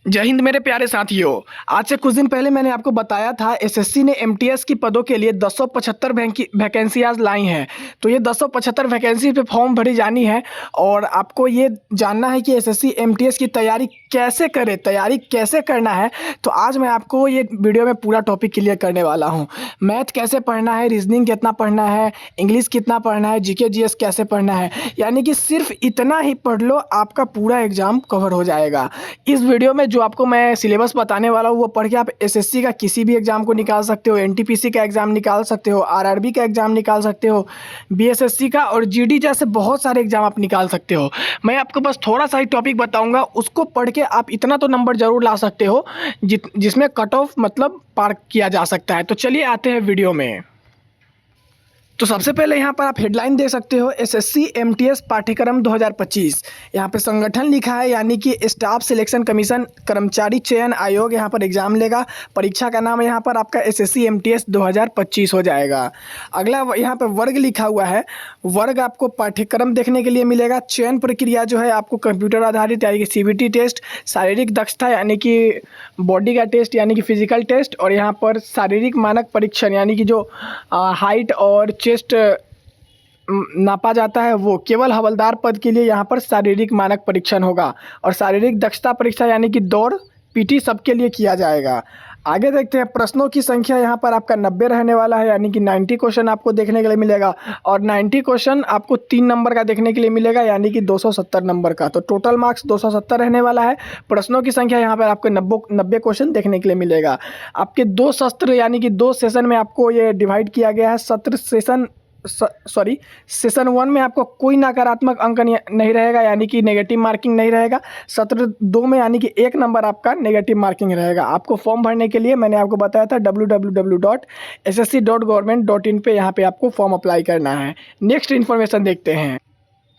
जय हिंद मेरे प्यारे साथियों। आज से कुछ दिन पहले मैंने आपको बताया था एसएससी ने एमटीएस की पदों के लिए 275 वैकेंसी आज लाई हैं। तो ये 275 वैकेंसी पे फॉर्म भरी जानी है और आपको ये जानना है कि एसएससी एमटीएस की तैयारी कैसे करें, तैयारी कैसे करना है। तो आज मैं आपको ये वीडियो में पूरा टॉपिक क्लियर करने वाला हूँ। मैथ कैसे पढ़ना है, रीजनिंग कितना पढ़ना है, इंग्लिश कितना पढ़ना है, जीके जीएस कैसे पढ़ना है, यानी कि सिर्फ इतना ही पढ़ लो आपका पूरा एग्जाम कवर हो जाएगा। इस वीडियो में जो आपको मैं सिलेबस बताने वाला हूँ वो पढ़ के आप एसएससी का किसी भी एग्जाम को निकाल सकते हो, एनटीपीसी का एग्जाम निकाल सकते हो, आरआरबी का एग्जाम निकाल सकते हो, बीएसएससी का और जीडी जैसे बहुत सारे एग्जाम आप निकाल सकते हो। मैं आपको बस थोड़ा सा ही टॉपिक बताऊंगा, उसको पढ़ के आप इतना तो नंबर जरूर ला सकते हो जिसमें कट ऑफ मतलब पार किया जा सकता है। तो चलिए आते हैं वीडियो में। तो सबसे पहले यहाँ पर आप हेडलाइन देख सकते हो, एसएससी एमटीएस पाठ्यक्रम 2025। यहाँ पे संगठन लिखा है, यानी कि स्टाफ सिलेक्शन कमीशन कर्मचारी चयन आयोग यहाँ पर एग्जाम लेगा। परीक्षा का नाम यहाँ पर आपका एसएससी एमटीएस 2025 हो जाएगा। अगला यहाँ पर वर्ग लिखा हुआ है, वर्ग आपको पाठ्यक्रम देखने के लिए मिलेगा। चयन प्रक्रिया जो है आपको कंप्यूटर आधारित यानी कि सीबीटी टेस्ट, शारीरिक दक्षता यानी कि बॉडी का टेस्ट यानी कि फिजिकल टेस्ट, और यहाँ पर शारीरिक मानक परीक्षण यानी कि जो हाइट और चेस्ट नापा जाता है वो केवल हवलदार पद के लिए यहाँ पर शारीरिक मानक परीक्षण होगा। और शारीरिक दक्षता परीक्षा यानी कि दौड़ पीटी सबके लिए किया जाएगा। आगे देखते हैं, प्रश्नों की संख्या यहाँ पर आपका 90 रहने वाला है, यानी कि 90 क्वेश्चन आपको देखने के लिए मिलेगा। और 90 क्वेश्चन आपको 3 नंबर का देखने के लिए मिलेगा, यानी कि 270 नंबर का। तो टोटल मार्क्स 270 रहने वाला है। प्रश्नों की संख्या यहाँ पर आपको 90 क्वेश्चन देखने के लिए मिलेगा। आपके 2 सत्र यानी कि 2 सेशन में आपको ये डिवाइड किया गया है। सेशन 1 में आपको कोई नकारात्मक अंक नहीं रहेगा, यानी कि नेगेटिव मार्किंग नहीं रहेगा। सत्र 2 में यानी कि 1 नंबर आपका नेगेटिव मार्किंग रहेगा। आपको फॉर्म भरने के लिए मैंने आपको बताया था www.ssc.government.in पे यहाँ पे आपको फॉर्म अप्लाई करना है। नेक्स्ट इन्फॉर्मेशन देखते हैं।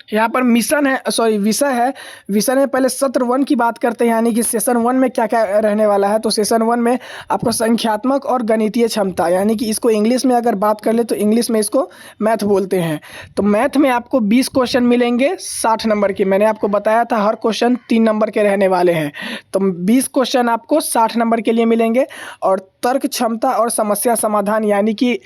यहाँ पर विषय है। विषय में पहले सत्र 1 की बात करते हैं, यानी कि सेशन 1 में क्या क्या रहने वाला है। तो सेशन 1 में आपको संख्यात्मक और गणितीय क्षमता, यानी कि इसको इंग्लिश में अगर बात कर ले तो इंग्लिश में इसको मैथ बोलते हैं। तो मैथ में आपको 20 क्वेश्चन मिलेंगे 60 नंबर के। मैंने आपको बताया था हर क्वेश्चन 3 नंबर के रहने वाले हैं। तो 20 क्वेश्चन आपको 60 नंबर के लिए मिलेंगे। और तर्क क्षमता और समस्या समाधान, यानी कि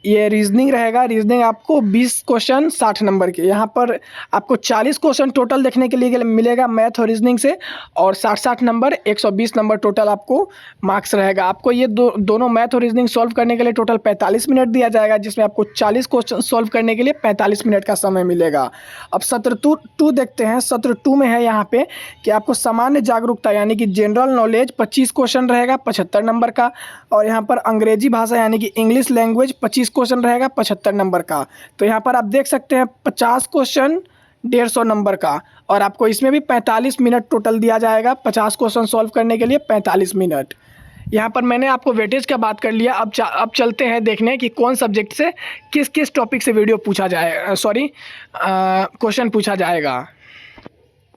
ये रीजनिंग रहेगा। रीजनिंग आपको 20 क्वेश्चन 60 नंबर के। यहाँ पर आपको 40 क्वेश्चन टोटल देखने के लिए मिलेगा मैथ और रीजनिंग से, और 60 नंबर 120 नंबर टोटल आपको मार्क्स रहेगा। आपको ये दोनों मैथ और रीजनिंग सॉल्व करने के लिए टोटल 45 मिनट दिया जाएगा, जिसमें आपको 40 क्वेश्चन सॉल्व करने के लिए 45 मिनट का समय मिलेगा। अब सत्र 2 देखते हैं। सत्र 2 में है यहाँ पे कि आपको सामान्य जागरूकता यानी कि जनरल नॉलेज 25 क्वेश्चन रहेगा 75 नंबर का। और यहाँ पर अंग्रेजी भाषा यानी कि इंग्लिश लैंग्वेज 25 क्वेश्चन रहेगा 75 नंबर का। तो यहाँ पर आप देख सकते हैं 50 क्वेश्चन 150 नंबर का। और आपको इसमें भी 45 मिनट टोटल दिया जाएगा, 50 क्वेश्चन सॉल्व करने के लिए 45 मिनट। यहाँ पर मैंने आपको वेटेज का बात कर लिया। अब चलते हैं देखने कि कौन सब्जेक्ट से किस किस टॉपिक से वीडियो पूछा जाए क्वेश्चन पूछा जाएगा।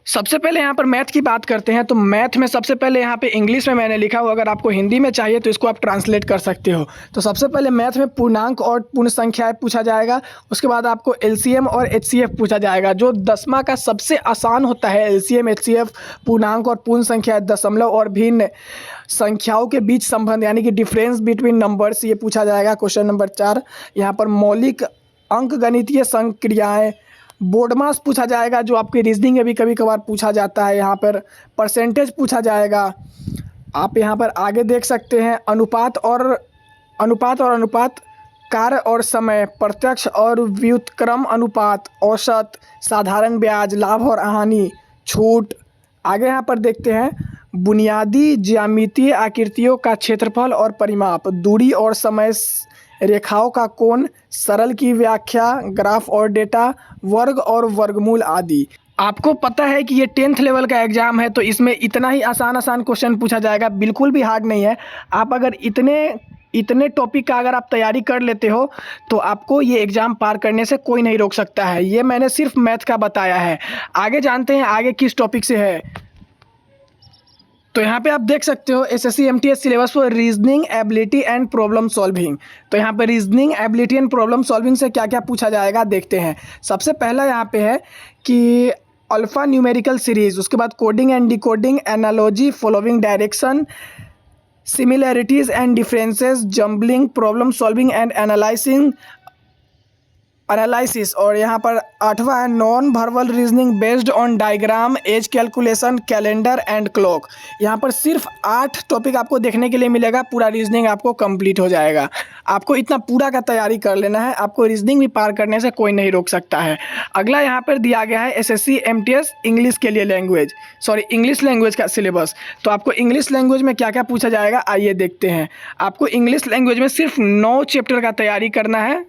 सबसे पहले यहाँ पर मैथ की बात करते हैं। तो मैथ में सबसे पहले यहाँ पे इंग्लिश में मैंने लिखा हुआ, अगर आपको हिंदी में चाहिए तो इसको आप ट्रांसलेट कर सकते हो। तो सबसे पहले मैथ में पूर्णांक और पूर्ण संख्याएं पूछा जाएगा। उसके बाद आपको एलसीएम और एचसीएफ पूछा जाएगा। जो 10वां का सबसे आसान होता है एलसीएम एचसीएफ, पूर्णांक और पूर्ण संख्या, दशमलव और भिन्न संख्याओं के बीच संबंध यानी कि डिफरेंस बिटवीन नंबर्स, ये पूछा जाएगा क्वेश्चन नंबर 4। यहाँ पर मौलिक अंक गणितीय संक्रियाएँ, बोर्ड मास पूछा जाएगा, जो आपकी रीजनिंग में भी कभी कभार पूछा जाता है। यहाँ पर परसेंटेज पूछा जाएगा। आप यहाँ पर आगे देख सकते हैं अनुपात और अनुपात, कार्य और समय, प्रत्यक्ष और व्युत्क्रम अनुपात, औसत, साधारण ब्याज, लाभ और हानि, छूट। आगे यहाँ पर देखते हैं बुनियादी ज्यामितीय आकृतियों का क्षेत्रफल और परिमाप, दूरी और समय रेखाओं का कोण, सरल की व्याख्या, ग्राफ और डेटा, वर्ग और वर्गमूल आदि। आपको पता है कि ये 10th लेवल का एग्जाम है, तो इसमें इतना ही आसान क्वेश्चन पूछा जाएगा, बिल्कुल भी हार्ड नहीं है। आप अगर इतने टॉपिक का अगर आप तैयारी कर लेते हो तो आपको ये एग्ज़ाम पार करने से कोई नहीं रोक सकता है। ये मैंने सिर्फ मैथ का बताया है। आगे जानते हैं आगे किस टॉपिक से है। तो यहाँ पे आप देख सकते हो एसएससी एमटीएस सिलेबस पर reasoning ability and problem solving. तो यहाँ पे reasoning ability and problem solving से क्या क्या पूछा जाएगा देखते हैं। सबसे पहला यहाँ पे है कि अल्फ़ा न्यूमेरिकल सीरीज़, उसके बाद coding and decoding, analogy, following direction, similarities and differences, jumbling, problem solving and analysis. और यहाँ पर 8वां है non verbal reasoning based on diagram, as calculation, calendar and clock. यहाँ पर सिर्फ 8 टॉपिक आपको देखने के लिए मिलेगा, पूरा रीजनिंग आपको कंप्लीट हो जाएगा। आपको इतना पूरा का तैयारी कर लेना है, आपको रीजनिंग भी पार करने से कोई नहीं रोक सकता है। अगला यहाँ पर दिया गया है एसएससी एमटीएस इंग्लिश के लिए इंग्लिश लैंग्वेज का सिलेबस। तो आपको इंग्लिश लैंग्वेज में क्या क्या पूछा जाएगा आइए देखते हैं। आपको इंग्लिश लैंग्वेज में सिर्फ 9 चैप्टर का तैयारी करना है।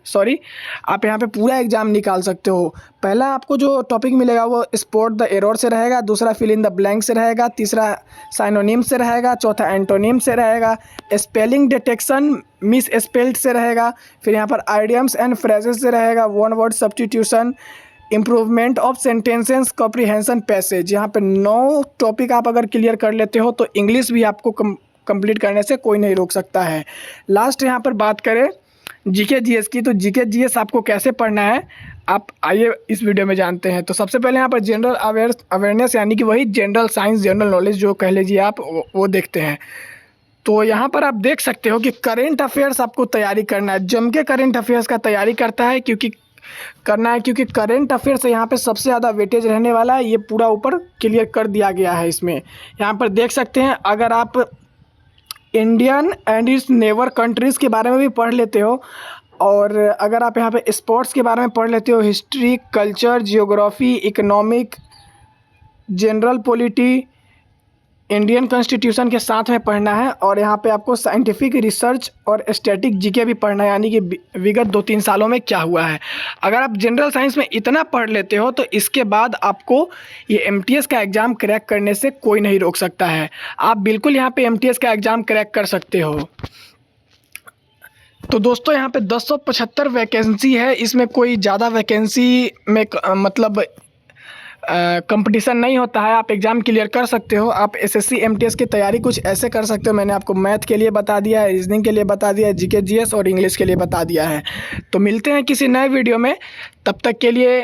आप यहाँ पूरा एग्जाम निकाल सकते हो। पहला आपको जो टॉपिक मिलेगा वो स्पॉट द एरर से रहेगा, दूसरा फिल इन द ब्लैंक से रहेगा, तीसरा साइनोनिम से रहेगा, चौथा एंटोनिम से रहेगा, स्पेलिंग डिटेक्शन मिस स्पेल्ड से रहेगा, फिर यहाँ पर आइडियम्स एंड फ्रेजेस से रहेगा, one word substitution, improvement of sentences, comprehension passage. यहाँ पे 9 टॉपिक आप अगर क्लियर कर लेते हो तो इंग्लिश भी आपको कंप्लीट करने से कोई नहीं रोक सकता है। लास्ट यहाँ पर बात करें जीके जीएस की, तो जीके जीएस आपको कैसे पढ़ना है आप आइए इस वीडियो में जानते हैं। तो सबसे पहले यहाँ पर जनरल अवेयरनेस यानी कि वही जनरल साइंस, जनरल नॉलेज जो कह लीजिए आप, वो देखते हैं। तो यहाँ पर आप देख सकते हो कि करेंट अफेयर्स आपको तैयारी करना है, जम के करेंट अफेयर्स का तैयारी क्योंकि करेंट अफेयर्स यहाँ पे सबसे ज़्यादा वेटेज रहने वाला है। ये पूरा ऊपर क्लियर कर दिया गया है इसमें। यहाँ पर देख सकते हैं, अगर आप Indian and it's neighbour countries के बारे में भी पढ़ लेते हो, और अगर आप यहाँ पे स्पोर्ट्स के बारे में पढ़ लेते हो, history, culture, geography, economic, general polity, Indian constitution के साथ में पढ़ना है। और यहाँ पे आपको साइंटिफिक रिसर्च और स्टैटिक जीके भी पढ़ना है, यानी कि विगत 2-3 सालों में क्या हुआ है। अगर आप जनरल साइंस में इतना पढ़ लेते हो तो इसके बाद आपको ये एमटीएस का एग्ज़ाम क्रैक करने से कोई नहीं रोक सकता है। आप बिल्कुल यहाँ पे एमटीएस का एग्ज़ाम क्रैक कर सकते हो। तो दोस्तों यहाँ पे 1075 वैकेंसी है, इसमें कोई ज़्यादा वैकेंसी में मतलब कंपटीशन नहीं होता है। आप एग्ज़ाम क्लियर कर सकते हो। आप एसएससी एमटीएस की तैयारी कुछ ऐसे कर सकते हो। मैंने आपको मैथ के लिए बता दिया है, रीजनिंग के लिए बता दिया है, जीके जीएस और इंग्लिश के लिए बता दिया है। तो मिलते हैं किसी नए वीडियो में, तब तक के लिए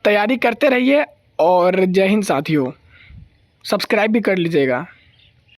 तैयारी करते रहिए और जय हिंद साथियों। सब्सक्राइब भी कर लीजिएगा।